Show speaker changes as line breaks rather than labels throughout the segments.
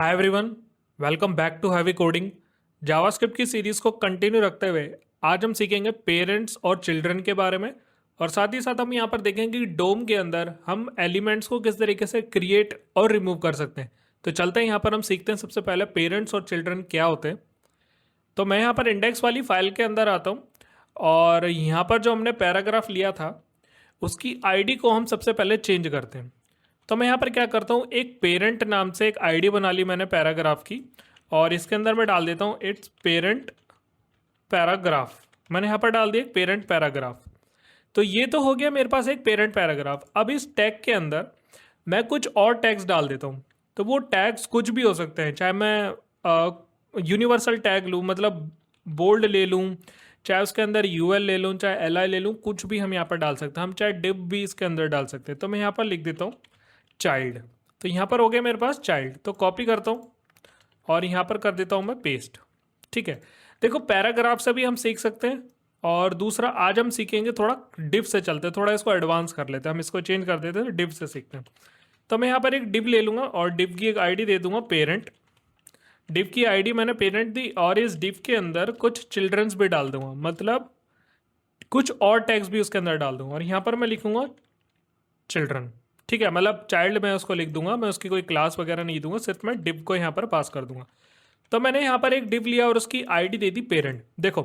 Hi everyone, welcome back to heavy coding. JavaScript की series को continue रखते हुए आज हम सीखेंगे पेरेंट्स और चिल्ड्रन के बारे में। और साथ ही साथ हम यहाँ पर देखेंगे कि डोम के अंदर हम एलिमेंट्स को किस तरीके से क्रिएट और रिमूव कर सकते हैं। तो चलते हैं, यहाँ पर हम सीखते हैं सबसे पहले पेरेंट्स और चिल्ड्रन क्या होते हैं। तो मैं यहाँ पर इंडेक्स वाली फाइल के अंदर आता हूँ और यहाँ पर जो हमने पैराग्राफ लिया था उसकी आईडी को हम सबसे पहले चेंज करते हैं। तो मैं यहाँ पर क्या करता हूँ, एक पेरेंट नाम से एक आईडी बना ली मैंने पैराग्राफ की और इसके अंदर मैं डाल देता हूँ इट्स पेरेंट पैराग्राफ। मैंने यहाँ पर डाल दिया एक पेरेंट पैराग्राफ। तो ये तो हो गया मेरे पास एक पेरेंट पैराग्राफ। अब इस टैग के अंदर मैं कुछ और टैग्स डाल देता हूँ। तो वो टैग्स कुछ भी हो सकते हैं, चाहे मैं यूनिवर्सल टैग लूँ, मतलब बोल्ड ले लूँ, चाहे उसके अंदर यूएल ले लूँ, चाहे एल आई ले लूँ, कुछ भी हम यहाँ पर डाल सकते हैं। हम चाहे डिव भी इसके अंदर डाल सकते हैं। तो मैं यहाँ पर लिख देता हूँ चाइल्ड। तो यहाँ पर हो गया मेरे पास चाइल्ड। तो कॉपी करता हूँ और यहाँ पर कर देता हूँ मैं पेस्ट। ठीक है, देखो पैराग्राफ से भी हम सीख सकते हैं। और दूसरा आज हम सीखेंगे, थोड़ा डिव से चलते हैं, थोड़ा इसको एडवांस कर लेते हैं, हम इसको चेंज कर देते हैं, डिव से सीखते हैं। तो मैं यहाँ पर एक डिव ले लूँगा और डिव की एक आईडी दे दूंगा पेरेंट। डिव की आईडी मैंने पेरेंट दी और इस डिव के अंदर कुछ चिल्ड्रंस भी डाल दूंगा, मतलब कुछ और टैग्स भी उसके अंदर डाल दूंगा और यहाँ पर मैं लिखूंगा चिल्ड्रन। ठीक है, मतलब चाइल्ड मैं उसको लिख दूंगा, मैं उसकी कोई क्लास वगैरह नहीं दूंगा, सिर्फ मैं डिव को यहाँ पर पास कर दूंगा। तो मैंने यहाँ पर एक डिव लिया और उसकी आईडी दे दी पेरेंट। देखो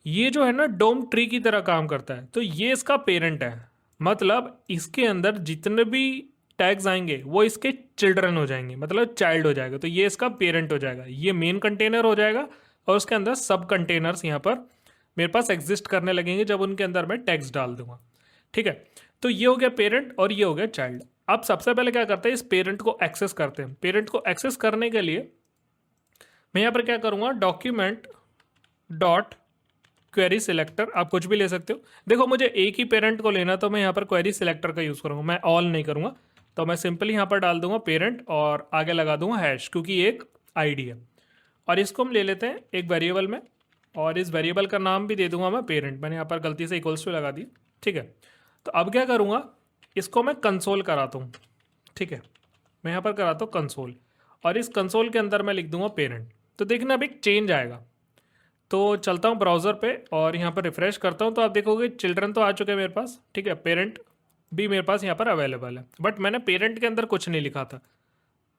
ये जो है ना डोम ट्री की तरह काम करता है। तो ये इसका पेरेंट है, मतलब इसके अंदर जितने भी टैग्स आएंगे वो इसके चिल्ड्रन हो जाएंगे, मतलब चाइल्ड हो जाएगा। तो ये इसका पेरेंट हो जाएगा, ये मेन कंटेनर हो जाएगा और उसके अंदर सब कंटेनर्स यहाँ पर मेरे पास एग्जिस्ट करने लगेंगे जब उनके अंदर मैं टैग्स डाल दूंगा। ठीक है, तो ये हो गया पेरेंट और ये हो गया चाइल्ड। अब सबसे पहले क्या करते हैं, इस पेरेंट को एक्सेस करते हैं। पेरेंट को एक्सेस करने के लिए मैं यहाँ पर क्या करूँगा, डॉक्यूमेंट डॉट क्वेरी सिलेक्टर, आप कुछ भी ले सकते हो। देखो मुझे एक ही पेरेंट को लेना, तो मैं यहाँ पर क्वेरी सिलेक्टर का यूज़ करूँगा, मैं ऑल नहीं करूँगा। तो मैं सिंपली यहाँ पर डाल दूंगा पेरेंट और आगे लगा दूंगा हैश, क्योंकि एक आईडी है। और इसको हम ले लेते हैं एक वेरिएबल में और इस वेरिएबल का नाम भी दे दूंगा मैं पेरेंट। मैंने यहाँ पर गलती से इक्वल्स टू लगा दी। ठीक है, तो अब क्या करूँगा, इसको मैं कंसोल कराता हूँ। ठीक है, मैं यहाँ पर कराता हूँ कंसोल और इस कंसोल के अंदर मैं लिख दूंगा पेरेंट। तो देखना अब एक चेंज आएगा। तो चलता हूँ ब्राउज़र पे और यहाँ पर रिफ्रेश करता हूँ, तो आप देखोगे चिल्ड्रन तो आ चुके हैं मेरे पास। ठीक है, पेरेंट भी मेरे पास यहाँ पर अवेलेबल है, बट मैंने पेरेंट के अंदर कुछ नहीं लिखा था।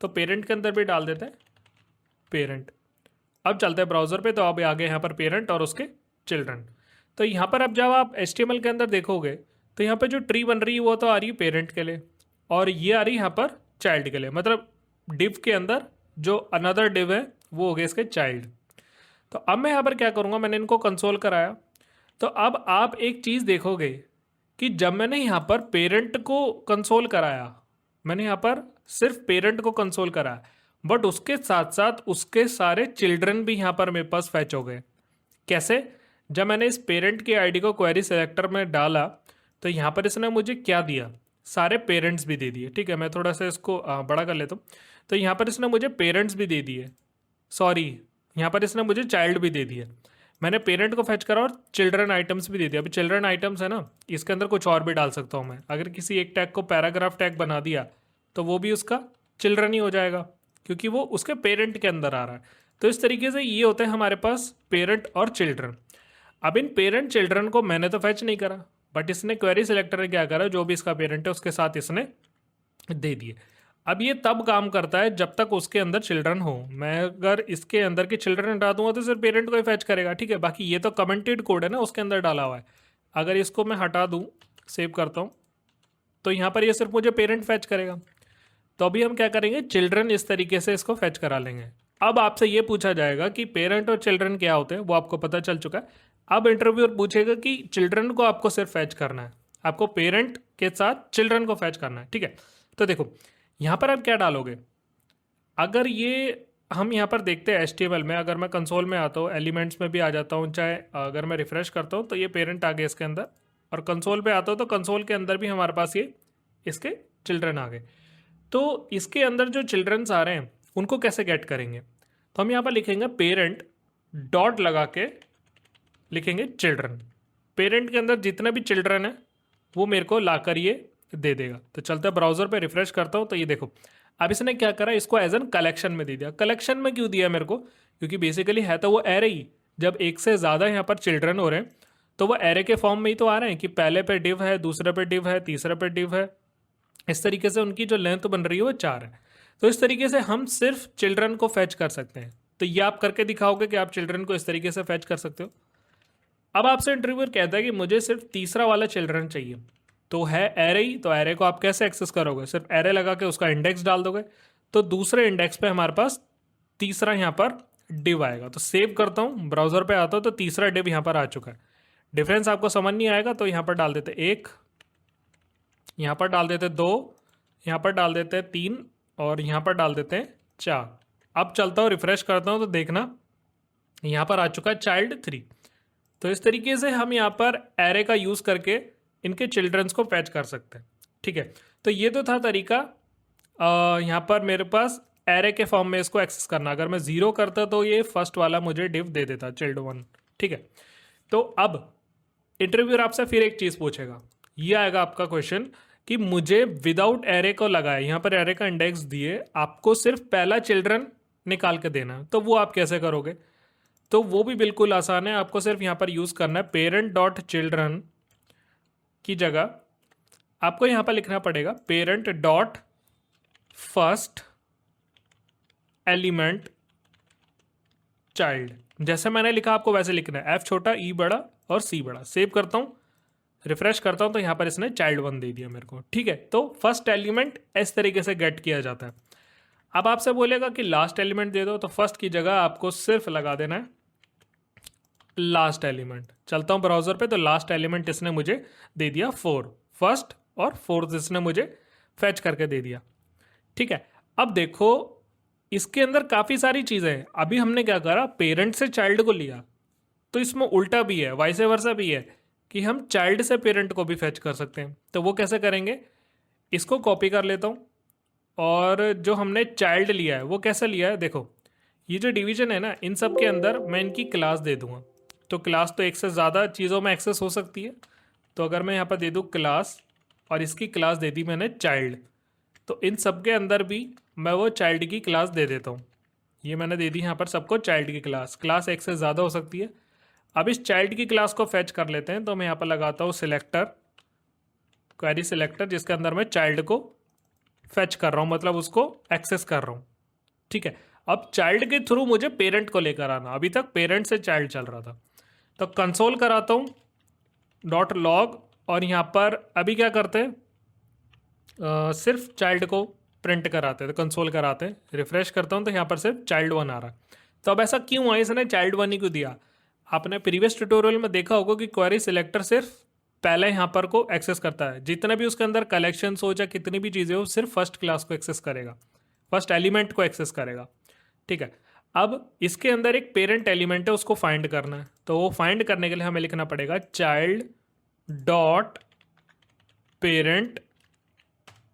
तो पेरेंट के अंदर भी डाल देते हैं पेरेंट। अब चलते हैं ब्राउज़र पे, तो अब आगे यहाँ पर पेरेंट और उसके चिल्ड्रन। तो यहाँ पर अब जब आप HTML के अंदर देखोगे तो यहाँ पर जो ट्री बन रही है वो तो आ रही है पेरेंट के लिए और ये आ रही है यहाँ पर चाइल्ड के लिए। मतलब डिव के अंदर जो अनदर डिव है वो हो गया इसके चाइल्ड। तो अब मैं यहाँ पर क्या करूँगा, मैंने इनको कंसोल कराया। तो अब आप एक चीज़ देखोगे कि जब मैंने यहाँ पर पेरेंट को कंसोल कराया, मैंने यहाँ पर सिर्फ पेरेंट को कंसोल कराया, बट उसके साथ साथ उसके सारे चिल्ड्रन भी यहाँ पर मेरे पास फैच हो गए। कैसे? जब मैंने इस पेरेंट की आईडी को क्वेरी सेलेक्टर में डाला तो यहाँ पर इसने मुझे क्या दिया, सारे पेरेंट्स भी दे दिए। ठीक है, मैं थोड़ा सा इसको बड़ा कर लेता हूँ। तो यहाँ पर इसने मुझे पेरेंट्स भी दे दिए, सॉरी यहाँ पर इसने मुझे चाइल्ड भी दे दिया। मैंने पेरेंट को फैच करा और चिल्ड्रन आइटम्स भी दे दिया। अभी चिल्ड्रन आइटम्स है ना, इसके अंदर कुछ और भी डाल सकता हूँ मैं। अगर किसी एक टैग को पैराग्राफ टैग बना दिया तो वो भी उसका चिल्ड्रन ही हो जाएगा, क्योंकि वो उसके पेरेंट के अंदर आ रहा है। तो इस तरीके से ये होता है हमारे पास पेरेंट और चिल्ड्रन। अब इन पेरेंट चिल्ड्रन को मैंने तो फैच नहीं करा, बट इसने क्वेरी सिलेक्टर ने क्या करा, जो भी इसका पेरेंट है उसके साथ इसने दे दिए। अब ये तब काम करता है जब तक उसके अंदर चिल्ड्रन हो। मैं अगर इसके अंदर के चिल्ड्रन हटा दूंगा तो सिर्फ पेरेंट को ही फैच करेगा। ठीक है, बाकी ये तो कमेंटेड कोड है ना, उसके अंदर डाला हुआ है। अगर इसको मैं हटा दूं, सेव करता हूं, तो यहाँ पर ये सिर्फ मुझे पेरेंट फैच करेगा। तो अभी हम क्या करेंगे, चिल्ड्रन इस तरीके से इसको फैच करा लेंगे। अब आपसे ये पूछा जाएगा कि पेरेंट और चिल्ड्रन क्या होते हैं, वो आपको पता चल चुका है। अब इंटरव्यूअर पूछेगा कि चिल्ड्रन को आपको सिर्फ फैच करना है, आपको पेरेंट के साथ चिल्ड्रन को फैच करना है। ठीक है, तो देखो यहाँ पर आप क्या डालोगे। अगर ये हम यहाँ पर देखते हैं HTML में, अगर मैं कंसोल में आता हूँ, एलिमेंट्स में भी आ जाता हूँ, चाहे अगर मैं रिफ्रेश करता हूँ तो ये पेरेंट आ गया इसके अंदर, और कंसोल पे आता हूँ तो कंसोल के अंदर भी हमारे पास ये इसके चिल्ड्रन आ गए। तो इसके अंदर जो चिल्ड्रंस आ रहे हैं उनको कैसे गेट करेंगे, तो हम यहाँ पर लिखेंगे पेरेंट डॉट लगा के लिखेंगे चिल्ड्रन। पेरेंट के अंदर जितने भी चिल्ड्रन है वो मेरे को लाकर ये दे देगा। तो चलते ब्राउज़र पे रिफ्रेश करता हूँ, तो ये देखो अब इसने क्या करा, इसको एज एन कलेक्शन में दे दिया। कलेक्शन में क्यों दिया मेरे को, क्योंकि बेसिकली है तो वो एरे ही। जब एक से ज़्यादा यहाँ पर चिल्ड्रन हो रहे हैं तो वो एरे के फॉर्म में ही तो आ रहे हैं कि पहले पे डिव है, दूसरे पे डिव है, तीसरे पे डिव है। इस तरीके से उनकी जो लेंथ बन रही है वो 4 है। तो इस तरीके से हम सिर्फ चिल्ड्रन को फैच कर सकते हैं। तो ये आप करके दिखाओगे कि आप चिल्ड्रन को इस तरीके से फैच कर सकते हो। अब आपसे इंटरव्यूअर कहता है कि मुझे सिर्फ तीसरा वाला चिल्ड्रन चाहिए, तो है एरे ही, तो एरे को आप कैसे एक्सेस करोगे, सिर्फ एरे लगा के उसका इंडेक्स डाल दोगे। तो दूसरे इंडेक्स पे हमारे पास तीसरा यहाँ पर डिव आएगा। तो सेव करता हूँ, ब्राउजर पे आता हूँ, तो तीसरा डिव यहाँ पर आ चुका है। डिफरेंस आपको समझ नहीं आएगा तो यहाँ पर डाल देते 1, यहाँ पर डाल देते 2, यहाँ पर डाल देते 3 और यहाँ पर डाल देते हैं 4। अब चलता हूँ, रिफ्रेश करता हूँ तो देखना यहाँ पर आ चुका है चाइल्ड 3। तो इस तरीके से हम यहाँ पर एरे का यूज़ करके इनके चिल्ड्रंस को फैच कर सकते हैं। ठीक है, तो ये तो था तरीका यहाँ पर मेरे पास एरे के फॉर्म में इसको एक्सेस करना। अगर मैं 0 करता तो ये फर्स्ट वाला मुझे डिव दे देता, चिल्ड 1। ठीक है, तो अब इंटरव्यूअर आपसे फिर एक चीज़ पूछेगा, ये आएगा आपका क्वेश्चन कि मुझे विदाउट एरे को लगाए, यहाँ पर एरे का इंडेक्स दिए, आपको सिर्फ पहला चिल्ड्रन निकाल के देना है, तो वो आप कैसे करोगे। तो वो भी बिल्कुल आसान है। आपको सिर्फ यहाँ पर यूज़ करना है पेरेंट डॉट चिल्ड्रन की जगह आपको यहाँ पर लिखना पड़ेगा parent dot first element child. जैसे मैंने लिखा आपको वैसे लिखना है, एफ छोटा, ई बड़ा और सी बड़ा। सेव करता हूँ, रिफ्रेश करता हूँ तो यहाँ पर इसने चाइल्ड 1 दे दिया मेरे को। ठीक है, तो फर्स्ट एलिमेंट इस तरीके से गेट किया जाता है। अब आपसे बोलेगा कि लास्ट एलिमेंट दे दो, तो फर्स्ट की जगह आपको सिर्फ लगा देना है लास्ट एलिमेंट। चलता हूँ ब्राउजर पे, तो लास्ट एलिमेंट इसने मुझे दे दिया 4। फर्स्ट और फोर्थ इसने मुझे फैच करके दे दिया। ठीक है, अब देखो इसके अंदर काफ़ी सारी चीज़ें हैं। अभी हमने क्या करा, पेरेंट से चाइल्ड को लिया, तो इसमें उल्टा भी है, वाइस वर्सा भी है कि हम चाइल्ड से पेरेंट को भी फैच कर सकते हैं। तो वो कैसे करेंगे, इसको कॉपी कर लेता हूँ और जो हमने चाइल्ड लिया है वो कैसे लिया है, देखो ये जो डिवीजन है ना, इन सब के अंदर मैं इनकी क्लास दे दूंगा। तो क्लास तो एक से ज़्यादा चीज़ों में एक्सेस हो सकती है। तो अगर मैं यहाँ पर दे दूँ क्लास और इसकी क्लास दे दी मैंने चाइल्ड, तो इन सब के अंदर भी मैं वो चाइल्ड की क्लास दे देता हूँ। ये मैंने दे दी यहाँ पर सबको चाइल्ड की क्लास। क्लास एक से ज़्यादा हो सकती है। अब इस चाइल्ड की क्लास को फैच कर लेते हैं। तो मैं यहाँ पर लगाता हूँ सिलेक्टर, क्वेरी सिलेक्टर, जिसके अंदर मैं चाइल्ड को फैच कर रहा हूँ, मतलब उसको एक्सेस कर रहा हूँ। ठीक है, अब चाइल्ड के थ्रू मुझे पेरेंट को लेकर आना। अभी तक पेरेंट से चाइल्ड चल रहा था। तो कंसोल कराता हूँ डॉट लॉग, और यहाँ पर अभी क्या करते हैं, सिर्फ चाइल्ड को प्रिंट कराते हैं, तो कंसोल कराते हैं। रिफ्रेश करता हूँ तो यहाँ पर सिर्फ चाइल्ड 1 आ रहा है। तो अब ऐसा क्यों हुआ, इसने चाइल्ड 1 ही क्यों दिया। आपने प्रीवियस ट्यूटोरियल में देखा होगा कि क्वेरी सिलेक्टर सिर्फ पहले यहाँ पर को एक्सेस करता है। जितने भी उसके अंदर कलेक्शंस हो चाहे कितनी भी चीज़ें हो, सिर्फ फर्स्ट क्लास को एक्सेस करेगा, फर्स्ट एलिमेंट को एक्सेस करेगा। ठीक है, अब इसके अंदर एक पेरेंट एलिमेंट है, उसको फाइंड करना है। तो वो फाइंड करने के लिए हमें लिखना पड़ेगा चाइल्ड डॉट पेरेंट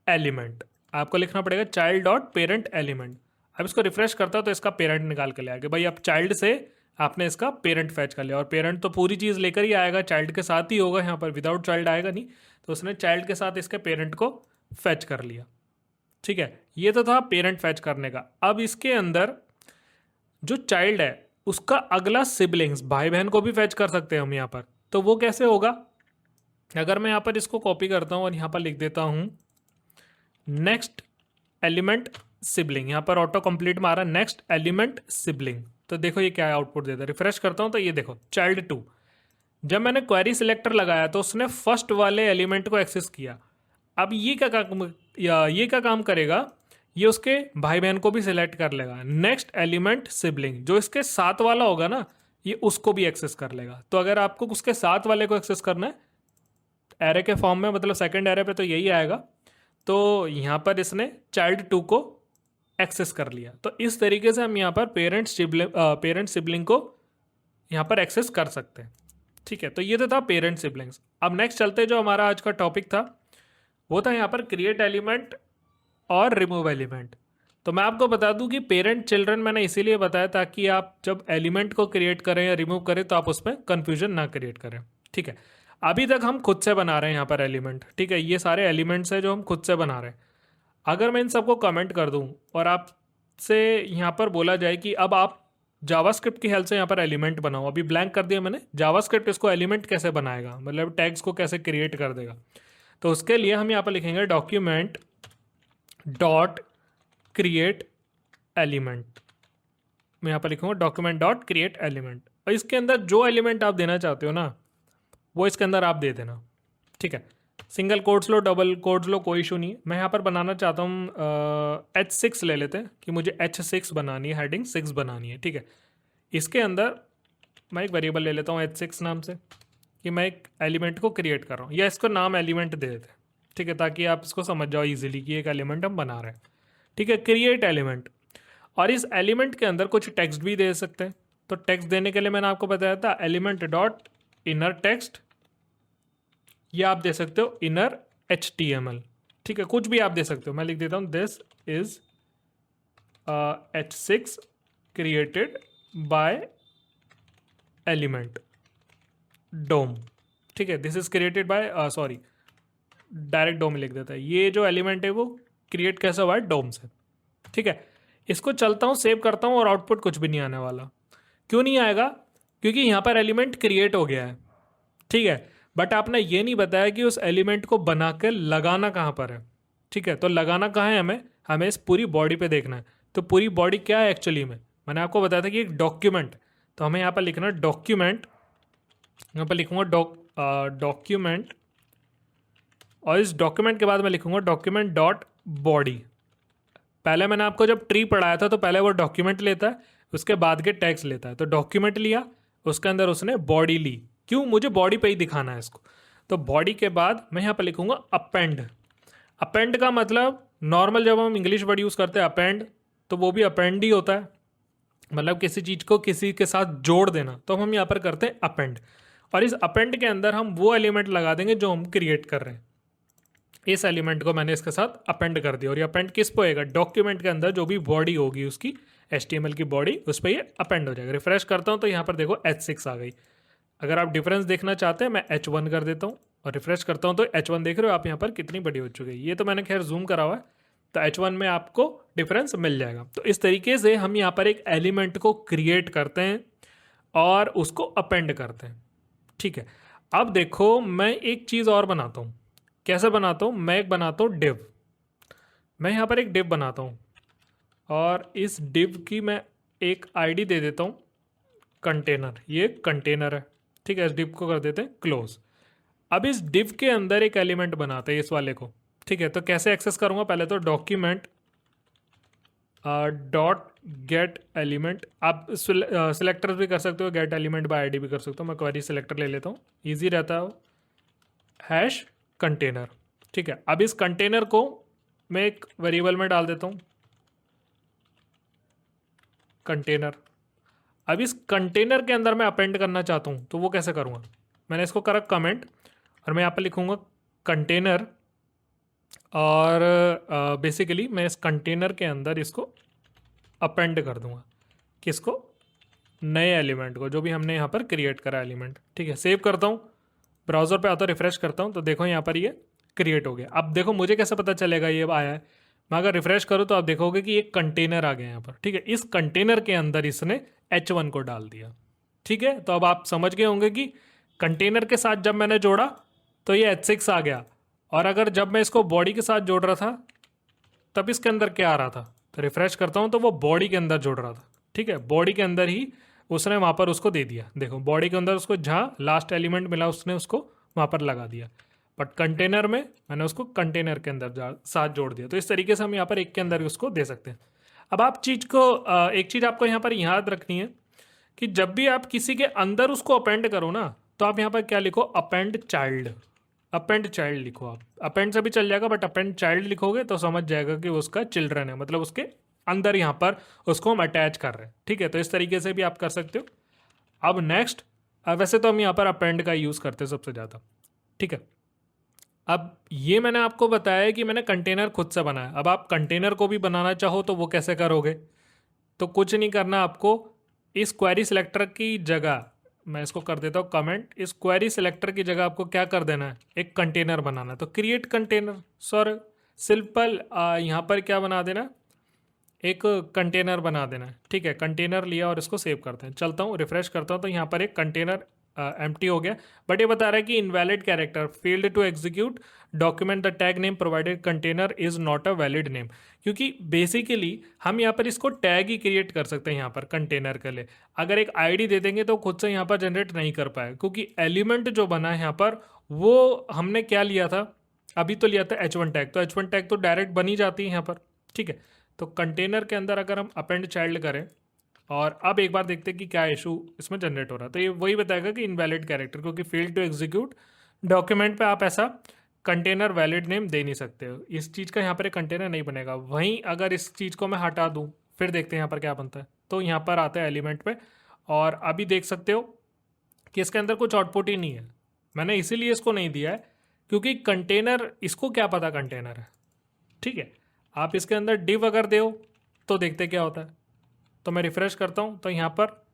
एलिमेंट। आपको लिखना पड़ेगा चाइल्ड डॉट पेरेंट एलिमेंट। अब इसको रिफ्रेश करता है तो इसका पेरेंट निकाल के ले आएगा। भाई अब चाइल्ड से आपने इसका पेरेंट फैच कर लिया, और पेरेंट तो पूरी चीज़ लेकर ही आएगा, चाइल्ड के साथ ही होगा, यहाँ पर विदाउट चाइल्ड आएगा नहीं। तो उसने चाइल्ड के साथ इसके पेरेंट को फैच कर लिया। ठीक है, ये तो था पेरेंट फैच करने का। अब इसके अंदर जो चाइल्ड है उसका अगला सिबलिंग्स, भाई बहन को भी फैच कर सकते हैं हम यहाँ पर। तो वो कैसे होगा, अगर मैं यहाँ पर इसको कॉपी करता हूँ और यहाँ पर लिख देता हूँ नेक्स्ट एलिमेंट सिबलिंग, यहाँ पर ऑटो कंप्लीट मारा नेक्स्ट एलिमेंट सिबलिंग। तो देखो ये क्या आउटपुट देता है। रिफ्रेश करता हूँ तो ये देखो चाइल्ड 2। जब मैंने क्वेरी सिलेक्टर लगाया तो उसने फर्स्ट वाले एलिमेंट को एक्सेस किया। अब ये क्या काम करेगा, ये उसके भाई बहन को भी सिलेक्ट कर लेगा। नेक्स्ट एलिमेंट सिबलिंग, जो इसके साथ वाला होगा ना, ये उसको भी एक्सेस कर लेगा। तो अगर आपको उसके साथ वाले को एक्सेस करना है एरे के फॉर्म में, मतलब सेकंड एरे पे, तो यही आएगा। तो यहाँ पर इसने चाइल्ड 2 को एक्सेस कर लिया। तो इस तरीके से हम यहाँ पर पेरेंट सिबलिंग को यहाँ पर एक्सेस कर सकते हैं। ठीक है, तो ये तो था पेरेंट सिबलिंग्स। अब नेक्स्ट चलते, जो हमारा आज का टॉपिक था वो था यहाँ पर क्रिएट एलिमेंट और रिमूव एलिमेंट। तो मैं आपको बता दूं कि पेरेंट चिल्ड्रन मैंने इसीलिए बताया ताकि आप जब एलिमेंट को क्रिएट करें या रिमूव करें तो आप उसमें कन्फ्यूजन ना क्रिएट करें। ठीक है, अभी तक हम खुद से बना रहे हैं यहाँ पर एलिमेंट। ठीक है, ये सारे एलिमेंट्स हैं जो हम खुद से बना रहे हैं। अगर मैं इन सबको कमेंट कर दूं और आपसे यहाँ पर बोला जाए कि अब आप जावास्क्रिप्ट की हेल्प से यहाँ पर एलिमेंट बनाओ, अभी ब्लैंक कर दिया मैंने, जावास्क्रिप्ट इसको एलिमेंट कैसे बनाएगा, मतलब टैग्स को कैसे क्रिएट कर देगा, तो उसके लिए हम यहाँ पर लिखेंगे डॉक्यूमेंट डॉट क्रिएट एलिमेंट। मैं यहाँ पर लिखूंगा डॉक्यूमेंट डॉट क्रिएट एलिमेंट, और इसके अंदर जो एलिमेंट आप देना चाहते हो ना वो इसके अंदर आप दे देना, ठीक है। सिंगल कोट्स लो, डबल कोट्स लो, कोई इशू नहीं है। मैं यहाँ पर बनाना चाहता हूँ H6 ले लेते हैं कि मुझे H6 बनानी है, हेडिंग 6 बनानी है, ठीक है। इसके अंदर मैं एक वेरिएबल ले लेता हूँ H6 नाम से कि मैं एक एलिमेंट को क्रिएट कर रहा हूँ, या इसको नाम एलिमेंट दे देते हैं, ठीक है, ताकि आप इसको समझ जाओ इजीली कि एक एलिमेंट हम बना रहे हैं, ठीक है। क्रिएट एलिमेंट, और इस एलिमेंट के अंदर कुछ टेक्स्ट भी दे सकते हैं। तो टेक्स्ट देने के लिए मैंने आपको बताया था एलिमेंट डॉट इनर टेक्स्ट, या आप दे सकते हो इनर HTML, ठीक है, कुछ भी आप दे सकते हो। मैं लिख देता हूँ this is H6 created by element DOM, ठीक है, this is created by sorry direct DOM लिख देता है। ये जो एलिमेंट है वो क्रिएट कैसे हुआ है, डोम से, ठीक है। इसको चलता हूँ, सेव करता हूँ, और आउटपुट कुछ भी नहीं आने वाला। क्यों नहीं आएगा? क्योंकि यहाँ पर एलिमेंट क्रिएट हो गया है, ठीक है, बट आपने ये नहीं बताया कि उस एलिमेंट को बना के लगाना कहाँ पर है, ठीक है। तो लगाना कहाँ है, हमें इस पूरी बॉडी पे देखना है। तो पूरी बॉडी क्या है एक्चुअली में, मैंने आपको बताया था कि एक डॉक्यूमेंट, तो हमें यहाँ पर लिखना डॉक्यूमेंट, यहाँ पर लिखूंगा डॉक्यूमेंट, और इस डॉक्यूमेंट के बाद मैं लिखूंगा डॉक्यूमेंट डॉट बॉडी। पहले मैंने आपको जब ट्री पढ़ाया था तो पहले वो डॉक्यूमेंट लेता है, उसके बाद के टैग्स लेता है। तो डॉक्यूमेंट लिया, उसके अंदर उसने बॉडी ली, क्यों, मुझे बॉडी पे ही दिखाना है इसको। तो बॉडी के बाद मैं यहाँ पर लिखूंगा अपेंड। अपेंड का मतलब नॉर्मल जब हम इंग्लिश वर्ड यूज़ करते हैं अपेंड, तो वो भी अपेंड ही होता है, मतलब किसी चीज़ को किसी के साथ जोड़ देना, तो हम यहाँ पर करते हैं अपेंड। और इस अपेंड के अंदर हम वो एलिमेंट लगा देंगे जो हम क्रिएट कर रहे हैं। इस एलिमेंट को मैंने इसके साथ अपेंड कर दिया, और ये अपेंड किस पे होएगा, डॉक्यूमेंट के अंदर जो भी बॉडी होगी उसकी HTML की बॉडी, उस पर ये अपेंड हो जाएगा। रिफ्रेश करता हूँ तो यहाँ पर देखो H6 आ गई। अगर आप डिफरेंस देखना चाहते हैं मैं H1 कर देता हूँ और रिफ्रेश करता हूँ तो H1 देख रहे हो आप यहाँ पर कितनी बड़ी हो चुकी है। ये तो मैंने खैर जूम करा हुआ है, तो H1 में आपको डिफरेंस मिल जाएगा। तो इस तरीके से हम यहाँ पर एक एलिमेंट को क्रिएट करते हैं और उसको अपेंड करते हैं, ठीक है। अब देखो मैं एक चीज़ और बनाता हूँ, कैसे बनाता हूँ, मैं एक बनाता हूँ डिव। मैं यहाँ पर एक डिव बनाता हूँ और इस डिव की मैं एक आईडी दे देता हूँ कंटेनर, ये कंटेनर है, ठीक है। इस डिव को कर देते हैं क्लोज। अब इस डिव के अंदर एक एलिमेंट बनाते हैं इस वाले को, ठीक है। तो कैसे एक्सेस करूँगा, पहले तो डॉक्यूमेंट डॉट गेट एलिमेंट, आप सिलेक्टर भी कर सकते हो, गेट एलिमेंट बाय आईडी भी कर सकते हो। मैं क्वेरी सिलेक्टर ले लेता हूँ, ईजी रहता है वो, हैश कंटेनर, ठीक है। अब इस कंटेनर को मैं एक वेरिएबल में डाल देता हूँ कंटेनर। अब इस कंटेनर के अंदर मैं अपेंड करना चाहता हूँ, तो वो कैसे करूँगा, मैंने इसको करा कमेंट, और मैं यहाँ पर लिखूँगा कंटेनर, और बेसिकली मैं इस कंटेनर के अंदर इसको अपेंड कर दूँगा, किसको, नए एलिमेंट को, जो भी हमने यहाँ पर क्रिएट करा एलिमेंट, ठीक है। सेव करता हूँ, ब्राउज़र पे आता, रिफ्रेश करता हूँ तो देखो यहाँ पर ये क्रिएट हो गया। अब देखो मुझे कैसे पता चलेगा ये आया है, मैं अगर रिफ्रेश करूँ तो आप देखोगे कि एक कंटेनर आ गया यहाँ पर, ठीक है। इस कंटेनर के अंदर इसने H1 को डाल दिया, ठीक है। तो अब आप समझ गए होंगे कि कंटेनर के साथ जब मैंने जोड़ा तो ये H6 आ गया, और अगर जब मैं इसको बॉडी के साथ जोड़ रहा था तब इसके अंदर क्या आ रहा था, तो रिफ्रेश करता हूँ तो वो बॉडी के अंदर जोड़ रहा था, ठीक है। बॉडी के अंदर ही उसने वहाँ पर उसको दे दिया, देखो बॉडी के अंदर उसको जहाँ लास्ट एलिमेंट मिला उसने उसको वहाँ पर लगा दिया, बट कंटेनर में मैंने उसको कंटेनर के अंदर साथ जोड़ दिया। तो इस तरीके से हम यहाँ पर एक के अंदर उसको दे सकते हैं। अब आप चीज़ को एक चीज़ आपको यहाँ पर याद रखनी है कि जब भी आप किसी के अंदर उसको अपेंड करो ना, तो आप यहाँ पर क्या लिखो, अपेंड चाइल्ड, अपेंड चाइल्ड लिखो। आप अपेंड से भी चल जाएगा, बट अपेंड चाइल्ड लिखोगे तो समझ जाएगा कि उसका चिल्ड्रन है, मतलब उसके अंदर यहाँ पर उसको हम अटैच कर रहे हैं, ठीक है। तो इस तरीके से भी आप कर सकते हो। अब नेक्स्ट, वैसे तो हम यहाँ पर अपेंड का यूज़ करते हैं सबसे ज़्यादा, ठीक है। अब ये मैंने आपको बताया कि मैंने कंटेनर खुद से बनाया। अब आप कंटेनर को भी बनाना चाहो तो वो कैसे करोगे, तो कुछ नहीं करना आपको, इस क्वेरी सिलेक्टर की जगह मैं इसको कर देता हूँ कमेंट, इस क्वेरी सिलेक्टर की जगह आपको क्या कर देना है, एक कंटेनर बनाना है। तो क्रिएट कंटेनर, सॉरी सिंपल यहाँ पर क्या बना देना, एक कंटेनर बना देना है। ठीक है, कंटेनर लिया और इसको सेव करते हैं। चलता हूँ रिफ्रेश करता हूँ तो यहाँ पर एक कंटेनर एम्प्टी हो गया, बट ये बता रहा है कि invalid character failed to execute document the tag name provided container is not a valid name. क्योंकि बेसिकली हम यहाँ पर इसको टैग ही क्रिएट कर सकते हैं यहाँ पर कंटेनर के लिए। अगर एक आईडी दे देंगे तो खुद से यहाँ पर जनरेट नहीं कर पाए, क्योंकि एलिमेंट जो बना है यहाँ पर वो हमने क्या लिया था, अभी तो लिया था h1 टैग, तो h1 टैग तो डायरेक्ट बनी जाती है यहाँ पर। ठीक है, तो कंटेनर के अंदर अगर हम अपेंड चाइल्ड करें और अब एक बार देखते हैं कि क्या इशू इसमें जनरेट हो रहा है, तो ये वही बताएगा कि इनवैलिड कैरेक्टर, क्योंकि फेल टू एग्जीक्यूट डॉक्यूमेंट पे आप ऐसा कंटेनर वैलिड नेम दे नहीं सकते हो। इस चीज़ का यहाँ पर एक कंटेनर नहीं बनेगा। वहीं अगर इस चीज़ को मैं हटा दूँ, फिर देखते हैं यहाँ पर क्या बनता है। तो यहाँ पर आता है एलिमेंट पे, और अभी देख सकते हो कि इसके अंदर कुछ आउटपुट ही नहीं है। मैंने इसीलिए इसको नहीं दिया है क्योंकि कंटेनर, इसको क्या पता कंटेनर है। ठीक है, आप इसके अंदर डिव अगर दो तो देखते क्या होता है। तो मैं रिफ्रेश करता हूँ तो यहाँ पर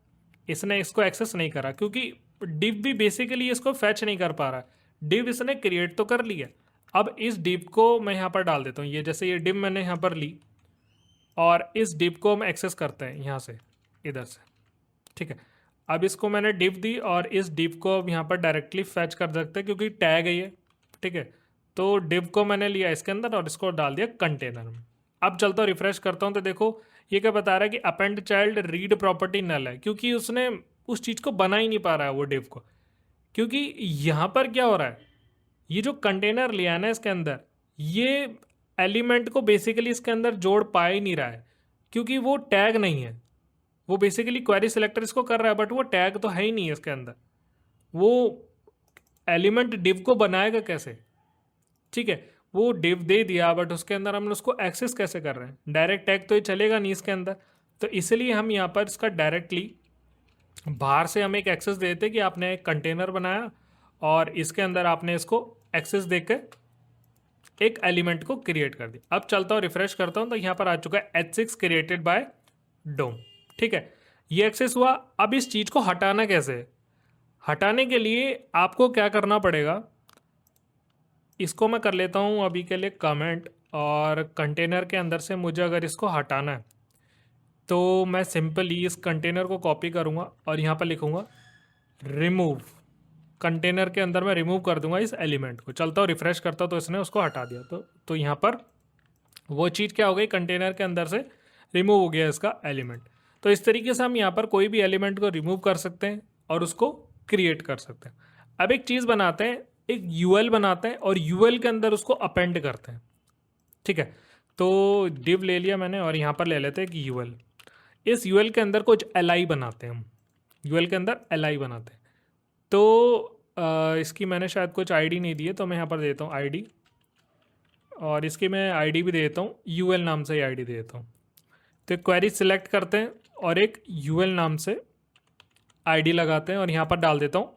इसने इसको एक्सेस नहीं करा, क्योंकि डिव भी बेसिकली इसको फैच नहीं कर पा रहा है। डिव इसने क्रिएट तो कर लिया। अब इस डिव को मैं यहाँ पर डाल देता हूँ, ये जैसे ये डिव मैंने यहाँ पर ली और इस डिव को हम एक्सेस करते हैं यहाँ से, इधर से। ठीक है, अब इसको मैंने डिव दी और इस डिव को अब यहाँ पर डायरेक्टली फैच कर सकते हैं क्योंकि टैग है ये। ठीक है, तो डिव को मैंने लिया इसके अंदर और इसको डाल दिया कंटेनर में। अब चलता हूँ रिफ्रेश करता हूँ तो देखो ये क्या बता रहा है कि अपेंड चाइल्ड रीड प्रॉपर्टी नल है, क्योंकि उसने उस चीज़ को बना ही नहीं पा रहा है वो डिव को। क्योंकि यहाँ पर क्या हो रहा है, ये जो कंटेनर लिया है ना इसके अंदर, ये एलिमेंट को बेसिकली इसके अंदर जोड़ पा ही नहीं रहा है, क्योंकि वो टैग नहीं है। वो बेसिकली क्वेरी सिलेक्टर इसको कर रहा है, बट वो टैग तो है ही नहीं है इसके अंदर। वो एलिमेंट डिव को बनाएगा कैसे। ठीक है, वो डिव दे दिया बट उसके अंदर हम उसको एक्सेस कैसे कर रहे हैं, डायरेक्ट टैग तो ये चलेगा नहीं इसके अंदर। तो इसलिए हम यहाँ पर इसका डायरेक्टली बाहर से हम एक एक्सेस देते कि आपने एक कंटेनर बनाया और इसके अंदर आपने इसको एक्सेस देकर एक एलिमेंट को क्रिएट कर दिया। अब चलता हूँ रिफ्रेश करता हूँ तो यहाँ पर आ चुका है h6 क्रिएटेड बाय डोम। ठीक है, ये एक्सेस हुआ। अब इस चीज़ को हटाना कैसे है, हटाने के लिए आपको क्या करना पड़ेगा, इसको मैं कर लेता हूँ अभी के लिए कमेंट, और कंटेनर के अंदर से मुझे अगर इसको हटाना है तो मैं सिंपली इस कंटेनर को कॉपी करूँगा और यहाँ पर लिखूँगा रिमूव। कंटेनर के अंदर मैं रिमूव कर दूंगा इस एलिमेंट को। चलता हूँ रिफ्रेश करता हूँ तो इसने उसको हटा दिया। तो यहाँ पर वो चीज़ क्या हो गई, कंटेनर के अंदर से रिमूव हो गया इसका एलिमेंट। तो इस तरीके से हम यहाँ पर कोई भी एलिमेंट को रिमूव कर सकते हैं और उसको क्रिएट कर सकते हैं। अब एक चीज़ बनाते हैं, एक यूएल बनाते हैं और यूएल के अंदर उसको अपेंड करते हैं। ठीक है, तो डिव ले लिया मैंने और यहाँ पर ले लेते हैं कि यूएल। इस यूएल के अंदर कुछ एलआई बनाते हैं हम, यूएल के अंदर एलआई बनाते हैं। तो इसकी मैंने शायद कुछ आईडी नहीं दी है, तो मैं यहाँ पर देता हूँ आईडी, और इसकी मैं आईडी भी दे देता हूँ, यूएल नाम से ही आईडी दे देता हूँ। तो एक क्वेरी सिलेक्ट करते हैं और एक यूएल नाम से आईडी लगाते हैं और यहाँ पर डाल देता हूँ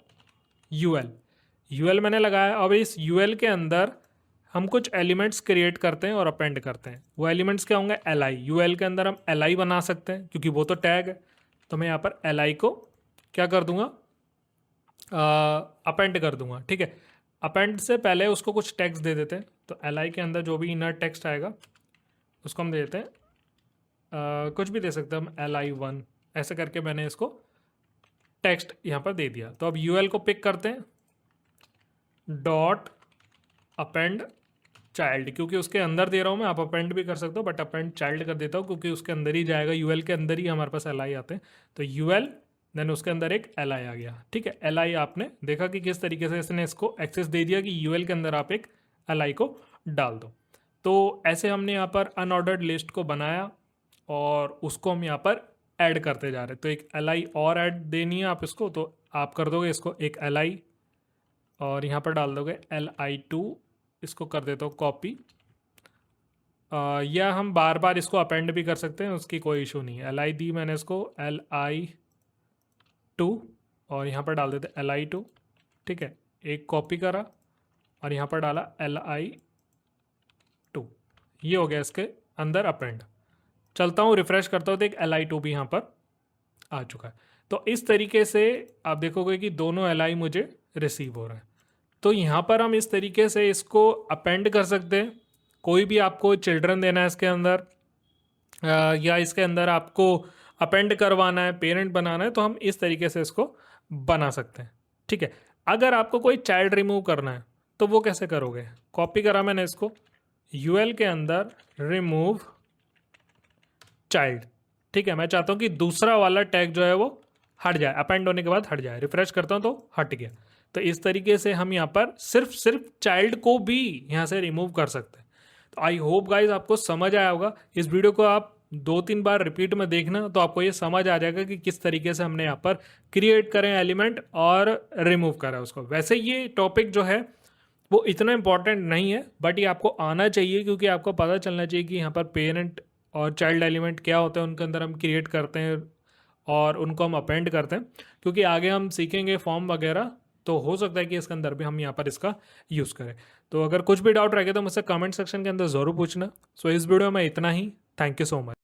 यूएल मैंने लगाया। अब इस यूएल के अंदर हम कुछ एलिमेंट्स क्रिएट करते हैं और अपेंड करते हैं। वो एलिमेंट्स क्या होंगे, एलआई। यूएल के अंदर हम एलआई बना सकते हैं क्योंकि वो तो टैग है। तो मैं यहाँ पर एलआई को क्या कर दूंगा, अपेंड कर दूंगा। ठीक है, अपेंड से पहले उसको कुछ टेक्स्ट दे देते हैं। तो एलआई के अंदर जो भी इनर टेक्स्ट आएगा उसको हम दे देते हैं, कुछ भी दे सकते हैं हम, li1 ऐसे करके मैंने इसको टेक्स्ट यहाँ पर दे दिया। तो अब यूएल को पिक करते हैं, डॉट अपेंड चाइल्ड, क्योंकि उसके अंदर दे रहा हूँ मैं, आप अपेंड भी कर सकते हो बट अपेंड चाइल्ड कर देता हूँ क्योंकि उसके अंदर ही जाएगा। यूएल के अंदर ही हमारे पास li आते हैं। तो यूएल देन उसके अंदर एक li आ गया। ठीक है, li आपने देखा कि किस तरीके से इसने इसको एक्सेस दे दिया कि यूएल के अंदर आप एक li को डाल दो। तो ऐसे हमने यहाँ पर अनऑर्डर्ड लिस्ट को बनाया और उसको हम यहाँ पर ऐड करते जा रहे हैं। तो एक li और ऐड देनी है आप इसको, तो आप कर दोगे इसको एक li और यहाँ पर डाल दोगे li2। इसको कर देता हूँ कॉपी, या हम बार बार इसको अपेंड भी कर सकते हैं, उसकी कोई इशू नहीं है। li दी मैंने इसको li2 और यहाँ पर डाल देते li2। ठीक है, एक कॉपी करा और यहाँ पर डाला li2। ये हो गया इसके अंदर अपेंड। चलता हूँ रिफ्रेश करता हूँ तो एक li2 भी यहाँ पर आ चुका है। तो इस तरीके से आप देखोगे कि दोनों li मुझे रिसीव हो रहा है। तो यहाँ पर हम इस तरीके से इसको अपेंड कर सकते हैं कोई भी आपको चिल्ड्रन देना है इसके अंदर या इसके अंदर आपको अपेंड करवाना है, पेरेंट बनाना है, तो हम इस तरीके से इसको बना सकते हैं। ठीक है, अगर आपको कोई चाइल्ड रिमूव करना है तो वो कैसे करोगे? कॉपी करा मैंने इसको, यूएल के अंदर रिमूव चाइल्ड। ठीक है, मैं चाहता हूँ कि दूसरा वाला टैग जो है वो हट जाए, अपेंड होने के बाद हट जाए। रिफ्रेश करता हूँ तो हट गया। तो इस तरीके से हम यहाँ पर सिर्फ चाइल्ड को भी यहाँ से रिमूव कर सकते हैं। तो आई होप गाइज आपको समझ आया होगा। इस वीडियो को आप 2-3 बार रिपीट में देखना तो आपको ये समझ आ जाएगा कि किस तरीके से हमने यहाँ पर क्रिएट करें एलिमेंट और रिमूव करें उसको। वैसे ये टॉपिक जो है वो इतना इंपॉर्टेंट नहीं है, बट ये आपको आना चाहिए, क्योंकि आपको पता चलना चाहिए कि यहाँ पर पेरेंट और चाइल्ड एलिमेंट क्या होते हैं, उनके अंदर हम क्रिएट करते हैं और उनको हम अपेंड करते हैं। क्योंकि आगे हम सीखेंगे फॉर्म वगैरह, तो हो सकता है कि इसके अंदर भी हम यहाँ पर इसका यूज़ करें। तो अगर कुछ भी डाउट रहेगा तो मुझसे कमेंट सेक्शन के अंदर ज़रूर पूछना। सो इस वीडियो में इतना ही। Thank you so much.